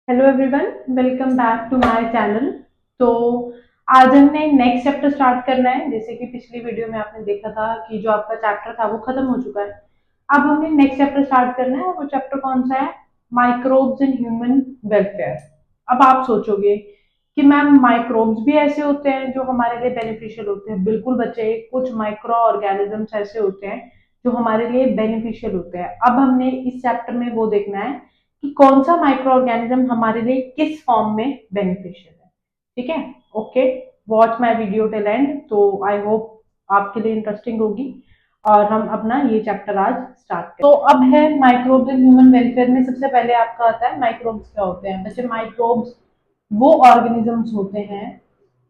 Hello everyone, welcome back to my channel. तो आज हमने नेक्स्ट चैप्टर स्टार्ट करना है। जैसे कि पिछली वीडियो में आपने देखा था कि जो आपका चैप्टर था वो खत्म हो चुका है। अब हमने नेक्स्ट चैप्टर स्टार्ट करना है। वो चैप्टर कौन सा है? Microbes in human welfare. अब आप सोचोगे कि मैम माइक्रोब्स भी ऐसे होते हैं जो हमारे लिए बेनिफिशियल होते हैं। बिल्कुल बच्चे, कुछ माइक्रो ऑर्गेनिजम्स ऐसे होते हैं जो हमारे लिए बेनिफिशियल होते हैं। अब हमने इस चैप्टर में वो देखना है कि कौन सा माइक्रो ऑर्गेनिज्म हमारे लिए किस फॉर्म में बेनिफिशियल है। ठीक है? Okay, watch my video till and. तो आई होप आपके लिए इंटरेस्टिंग होगी और हम अपना ये चैप्टर आज स्टार्ट करें। तो अब है माइक्रोब्स इन ह्यूमन वेलफेयर में सबसे पहले आपका आता है माइक्रोब्स क्या होते हैं। वैसे माइक्रोब्स वो ऑर्गेनिजम्स होते हैं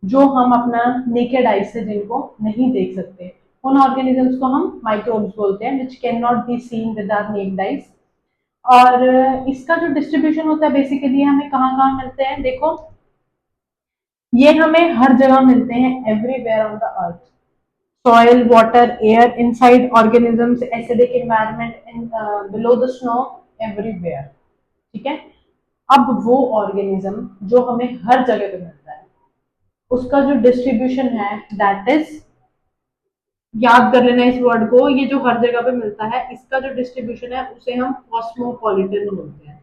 जो हम अपना नेकेड आई से जिनको नहीं देख सकते, उन ऑर्गेनिजम्स को हम माइक्रोब्स बोलते हैं, which can not be seen with our naked eyes. और इसका जो डिस्ट्रीब्यूशन होता है बेसिकली हमें कहाँ कहाँ मिलते हैं, देखो ये हमें हर जगह मिलते हैं, everywhere on the earth. Soil, water, air, inside organisms, acidic environment, in below the snow, everywhere. ठीक है? अब वो ऑर्गेनिज्म जो हमें हर जगह पे मिलता है उसका जो डिस्ट्रीब्यूशन है दैट इज, याद कर लेना इस वर्ड को, ये जो हर जगह पे मिलता है इसका जो डिस्ट्रीब्यूशन है उसे हम कॉस्मोपॉलिटन बोलते हैं।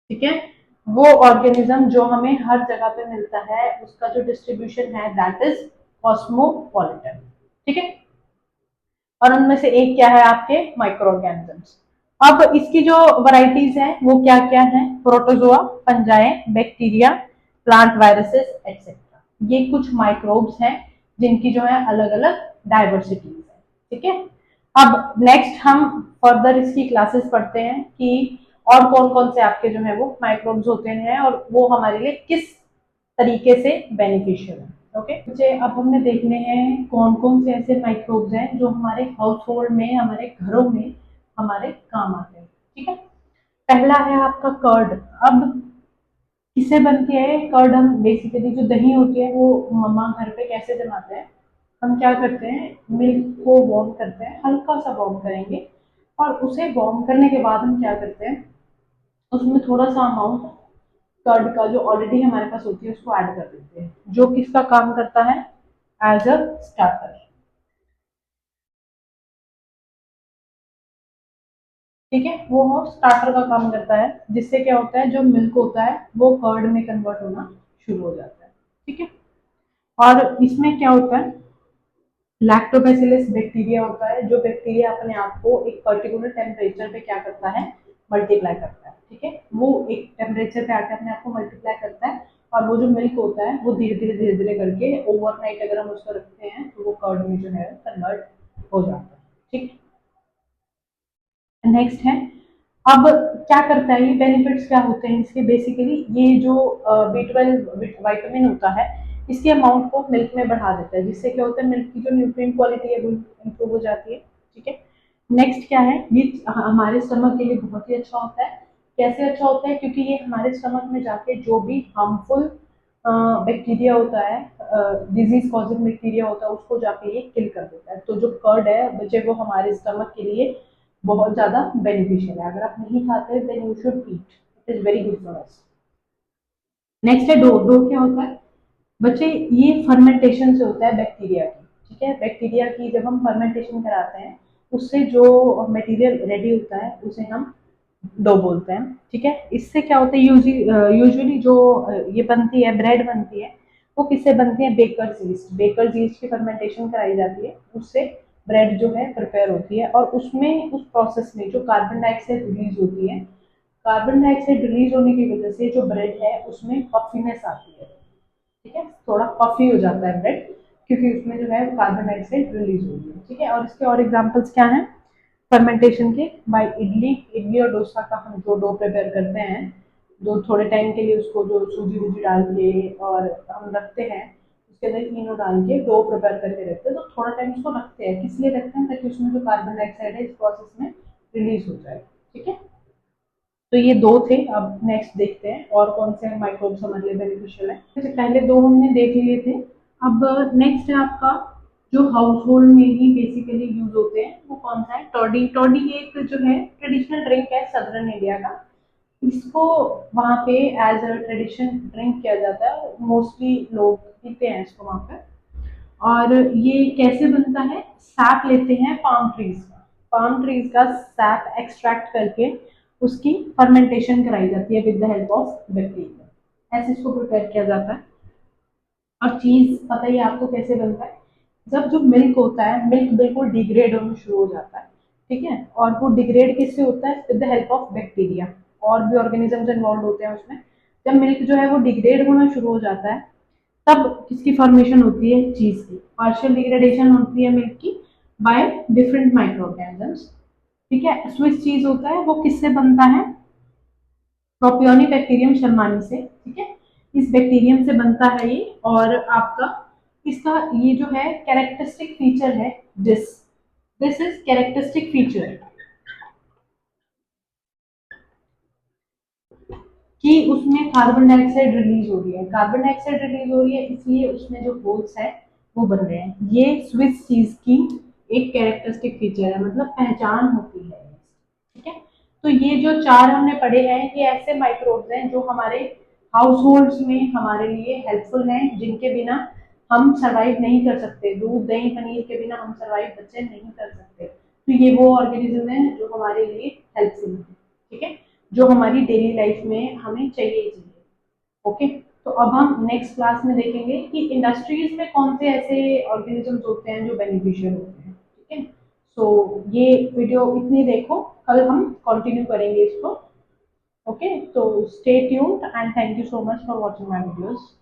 ठीक है? वो ऑर्गेनिज्म जो हमें हर जगह पे मिलता है उसका जो डिस्ट्रीब्यूशन है दैट इज कॉस्मोपॉलिटन। ठीक है? और उनमें से एक क्या है आपके माइक्रो ऑर्गेनिजम्स। अब इसकी जो वैरायटीज हैं वो क्या क्या है? Protozoa, fungi, bacteria, plant viruses etcetera. ये कुछ माइक्रोब्स हैं जिनकी जो है अलग अलग डाइवर्सिटीज है। ठीक है? अब नेक्स्ट हम फर्दर इसकी क्लासेस पढ़ते हैं कि और कौन कौन से आपके जो है वो माइक्रोब्स होते हैं और वो हमारे लिए किस तरीके से बेनिफिशियल है। ओके मुझे अब हमें देखने हैं कौन कौन से ऐसे माइक्रोब्स हैं जो हमारे हाउस होल्ड में, हमारे घरों में हमारे काम आते हैं। ठीक है? पहला है आपका कर्ड। अब किससे बनती है कर्ड? हम बेसिकली जो दही होती है वो मम्मा घर पे कैसे जमाते हैं, हम क्या करते हैं, मिल्क को वार्म करते हैं, हल्का सा वार्म करेंगे और उसे वार्म करने के बाद हम क्या करते हैं, उसमें थोड़ा सा अमाउंट कर्ड का जो ऑलरेडी हमारे पास होती है उसको ऐड कर देते हैं, जो किसका काम करता है, एज अ स्टार्टर। ठीक है? वो स्टार्टर का काम करता है, जिससे क्या होता है जो मिल्क होता है वो कर्ड में कन्वर्ट होना शुरू हो जाता है। ठीक है? और इसमें क्या होता है, लैक्टोबैसिलस बैक्टीरिया होता है, जो बैक्टीरिया अपने आप को एक पर्टिकुलर टेम्परेचर पे क्या करता है, मल्टीप्लाई करता है। ठीक है? वो एक टेम्परेचर पे आकर अपने आप को मल्टीप्लाई करता है और वो जो मिल्क होता है वो धीरे धीरे करके ओवरनाइट अगर हम उसको रखते हैं तो वो कर्ड में जो है कन्वर्ट हो जाता है। ठीक? नेक्स्ट है, अब क्या करता है, ये बेनिफिट्स क्या होते हैं इसके, बेसिकली ये जो B12 विटामिन होता है इसके अमाउंट को मिल्क में बढ़ा देता है, जिससे क्या होता है मिल्क की जो न्यूट्रिएंट क्वालिटी है वो इम्प्रूव हो जाती है। ठीक है? नेक्स्ट क्या है, ये हमारे स्टमक के लिए बहुत ही अच्छा होता है। कैसे अच्छा होता है? क्योंकि ये हमारे स्टमक में जाके जो भी हार्मफुल बैक्टीरिया होता है, डिजीज कॉजिंग बैक्टीरिया होता है, उसको जाके ये किल कर देता है। तो जो कर्ड है बच्चे वो हमारे स्टमक के लिए बहुत ज्यादा बेनिफिशियल है। अगर आप नहीं खाते then you should eat, it is very good for us. Next है डो। डो क्या होता है बच्चे? ये फर्मेंटेशन से होता है बैक्टीरिया की। ठीक है? बैक्टीरिया की जब हम फर्मेंटेशन कराते हैं उससे जो मटेरियल रेडी होता है उसे हम डो बोलते हैं। ठीक है? इससे क्या होता है, यूजुअली जो ये बनती है, ब्रेड बनती है, वो किससे बनती है, बेकर्स ईस्ट। बेकर्स ईस्ट की फर्मेंटेशन कराई जाती है, उससे ब्रेड जो है प्रिपेयर होती है और उसमें उस प्रोसेस में जो कार्बन डाइऑक्साइड रिलीज होती है, कार्बन डाइऑक्साइड रिलीज होने की वजह से जो ब्रेड है उसमें पफिनेस आती है। ठीक है? थोड़ा पफी हो जाता है ब्रेड, क्योंकि उसमें जो है कार्बन डाइऑक्साइड रिलीज होती है। ठीक है? और इसके और एग्जांपल्स क्या हैं फर्मेंटेशन के? बाय इडली। इडली और डोसा का हम जो डो प्रिपेयर करते हैं, जो थोड़े टाइम के लिए उसको जो सूजी वूजी डाल के और हम रखते हैं, उसके अंदर इनो डाल के डो प्रिपेयर करके रखते हैं, तो थोड़ा टाइम उसको रखते हैं, किस लिए रखते हैं, ताकि उसमें जो कार्बन डाइऑक्साइड है इस प्रोसेस में रिलीज हो जाए। ठीक है? तो ये दो थे। अब नेक्स्ट देखते हैं और कौन से माइक्रोब्स हमारे लिए बेनिफिशियल है। जैसे पहले दो हमने देख लिए थे। अब नेक्स्ट है आपका जो हाउस होल्ड में ही बेसिकली यूज होते हैं वो कौन सा है, टॉडी। टॉडी एक जो है ट्रेडिशनल ड्रिंक है सदर्न इंडिया का। इसको वहाँ पे एज अ ट्रेडिशन ड्रिंक किया जाता है, मोस्टली लोग पीते हैं इसको वहाँ पे। और ये कैसे बनता है, सैप लेते हैं पाम ट्रीज का, पाम ट्रीज का सैप एक्सट्रैक्ट करके उसकी फर्मेंटेशन कराई जाती है with the help of bacteria, ऐसे इसको प्रिपेयर किया जाता है। और चीज पता ही है आपको कैसे बनता है, जब जो मिल्क होता है, मिल्क बिल्कुल डिग्रेड होना शुरू हो जाता है, ठीक है, और वो डिग्रेड किससे होता है, with the help of bacteria, और भी ऑर्गेनिजम्स इन्वॉल्व होते हैं उसमें। जब मिल्क जो है वो डिग्रेड होना शुरू हो जाता है, तब किसकी फॉर्मेशन होती है, चीज की पार्शियल डिग्रेडेशन होती है मिल्क की बाय डिफरेंट माइक्रो ऑर्गेनिजम्स, ठीक है। स्विस चीज होता है वो किससे बनता है, प्रोपियोनी बैक्टीरियम शर्मानी से, ठीक है, इस बैक्टीरियम से बनता है ये। और आपका इसका ये जो है कैरेक्टरिस्टिक फीचर है, this this is characteristic feature, कि उसमें कार्बन डाइऑक्साइड रिलीज हो रही है, कार्बन डाइऑक्साइड रिलीज हो रही है, इसलिए उसमें जो होल्स है वो बन रहे हैं। ये स्विस चीज की एक कैरेक्टरिस्टिक फीचर है, मतलब पहचान होती है, ठीक है। तो ये जो चार हमने पढ़े हैं, ये ऐसे माइक्रोब्स हैं जो हमारे हाउस होल्ड्स में हमारे लिए हेल्पफुल हैं, जिनके बिना हम सरवाइव नहीं कर सकते, दूध दही पनीर के बिना हम सरवाइव बच्चे नहीं कर सकते। तो ये वो ऑर्गेनिज्म है जो हमारे लिए हेल्पफुल है, ठीक है, जो हमारी डेली लाइफ में हमें चाहिए ही चाहिए। ओके, तो अब हम नेक्स्ट क्लास में देखेंगे कि इंडस्ट्रीज में कौन से ऐसे ऑर्गेनिजम्स होते हैं जो बेनिफिशियल होते हैं, ठीक है। सो ये वीडियो इतनी देखो, कल हम कंटिन्यू करेंगे इसको। ओके, तो stay tuned and thank you so much for watching my videos.